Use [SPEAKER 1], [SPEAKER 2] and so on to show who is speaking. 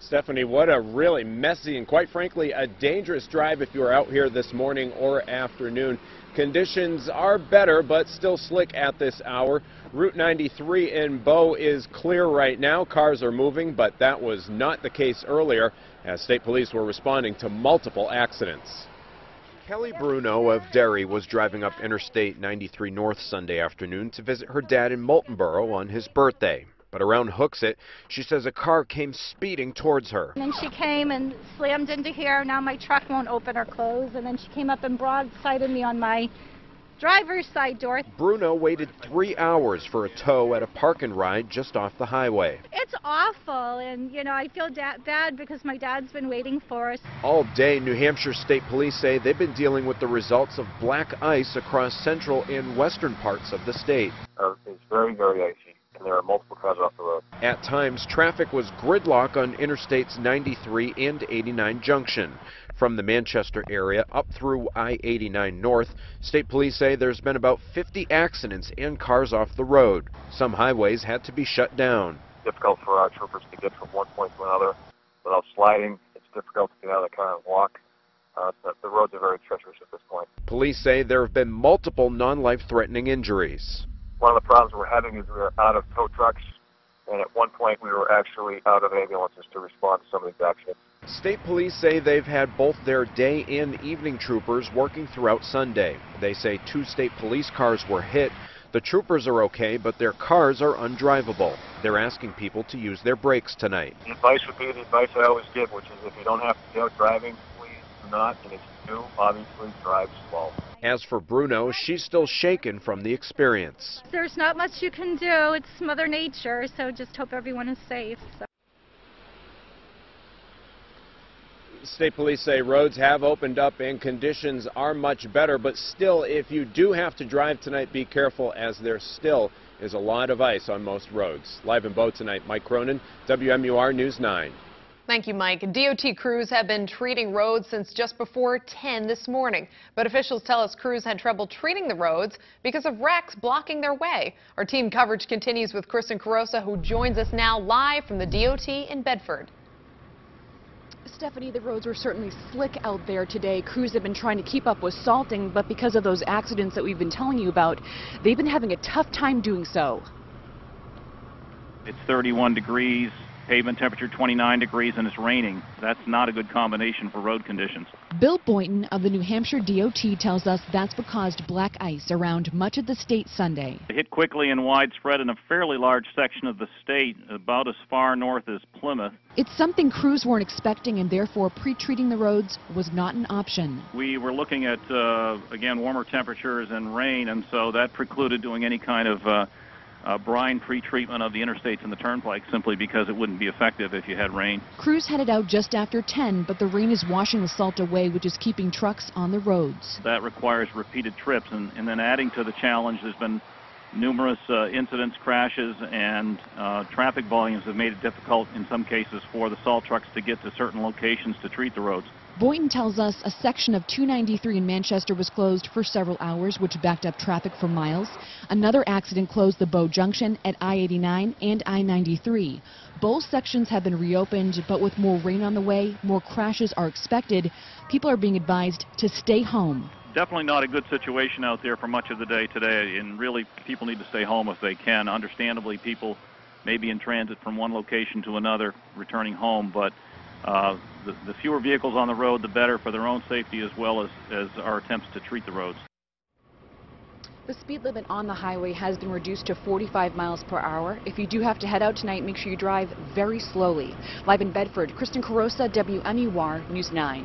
[SPEAKER 1] Stephanie, what a really messy and quite frankly a dangerous drive if you are out here this morning or afternoon. Conditions are better but still slick at this hour. Route 93 in Bow is clear right now. Cars are moving, but that was not the case earlier as state police were responding to multiple accidents. Kelly Bruno of Derry was driving up Interstate 93 North Sunday afternoon to visit her dad in Moultonborough on his birthday. But around Hooksett, she says a car came speeding towards her.
[SPEAKER 2] And then she came and slammed into here. Now my truck won't open or close. And then she came up and broadsided me on my driver's side door.
[SPEAKER 1] Bruno waited 3 hours for a tow at a park and ride just off the highway.
[SPEAKER 2] It's awful, and you know, I feel bad because my dad's been waiting for us.
[SPEAKER 1] All day, New Hampshire State Police say they've been dealing with the results of black ice across central and western parts of the state.
[SPEAKER 3] It's very, very icy, and there are multiple cars off the road.
[SPEAKER 1] At times, traffic was gridlock on Interstates 93 and 89 junction. From the Manchester area up through I-89 North, state police say there's been about 50 accidents and cars off the road. Some highways had to be shut down.
[SPEAKER 3] Difficult for our troopers to get from one point to another without sliding. It's difficult to get out of the car and walk. The roads are very treacherous at this point.
[SPEAKER 1] Police say there have been multiple non-life-threatening injuries.
[SPEAKER 3] One of the problems we're having is we're out of tow trucks, and at one point we were actually out of ambulances to respond to some of these accidents.
[SPEAKER 1] State police say they've had both their day and evening troopers working throughout Sunday. They say 2 state police cars were hit. The troopers are okay, but their cars are undrivable. They're asking people to use their brakes tonight.
[SPEAKER 3] The advice would be the advice I always give, which is if you don't have to be out driving, please do not, and if you do, obviously drive slow.
[SPEAKER 1] As for Bruno, she's still shaken from the experience.
[SPEAKER 2] There's not much you can do. It's Mother Nature, so just hope everyone is safe.
[SPEAKER 1] State police say roads have opened up and conditions are much better, but still, if you do have to drive tonight, be careful as there still is a lot of ice on most roads. Live in Bow tonight, Mike Cronin, WMUR News 9.
[SPEAKER 4] Thank you, Mike. DOT crews have been treating roads since just before 10 this morning. But officials tell us crews had trouble treating the roads because of wrecks blocking their way. Our team coverage continues with Kristen Carosa, who joins us now live from the DOT in Bedford.
[SPEAKER 5] Stephanie, the roads were certainly slick out there today. Crews have been trying to keep up with salting, but because of those accidents that we've been telling you about, they've been having a tough time doing so.
[SPEAKER 6] It's 31 degrees. Pavement temperature 29 degrees, and it's raining. That's not a good combination for road conditions.
[SPEAKER 5] Bill Boynton of the New Hampshire DOT tells us that's what caused black ice around much of the state Sunday.
[SPEAKER 6] It hit quickly and widespread in a fairly large section of the state, about as far north as Plymouth.
[SPEAKER 5] It's something crews weren't expecting, and therefore pre-treating the roads was not an option.
[SPEAKER 6] We were looking at, again, warmer temperatures and rain, and so that precluded doing any kind of brine pre-treatment of the interstates and the turnpike, simply because it wouldn't be effective if you had rain.
[SPEAKER 5] Crews headed out just after 10, but the rain is washing the salt away, which is keeping trucks on the roads.
[SPEAKER 6] That requires repeated trips, and then adding to the challenge, there's been numerous incidents, crashes, and traffic volumes have made it difficult in some cases for the salt trucks to get to certain locations to treat the roads.
[SPEAKER 5] Boynton tells us a section of 293 in Manchester was closed for several hours, which backed up traffic for miles. Another accident closed the Bow Junction at I-89 and I-93. Both sections have been reopened, but with more rain on the way, more crashes are expected. People are being advised to stay home.
[SPEAKER 6] Definitely not a good situation out there for much of the day today, and really people need to stay home if they can. Understandably, people may be in transit from one location to another, returning home, but the fewer vehicles on the road, the better for their own safety as well as our attempts to treat the roads.
[SPEAKER 5] The speed limit on the highway has been reduced to 45 miles per hour. If you do have to head out tonight, make sure you drive very slowly. Live in Bedford, Kristen Carosa, WMUR News 9.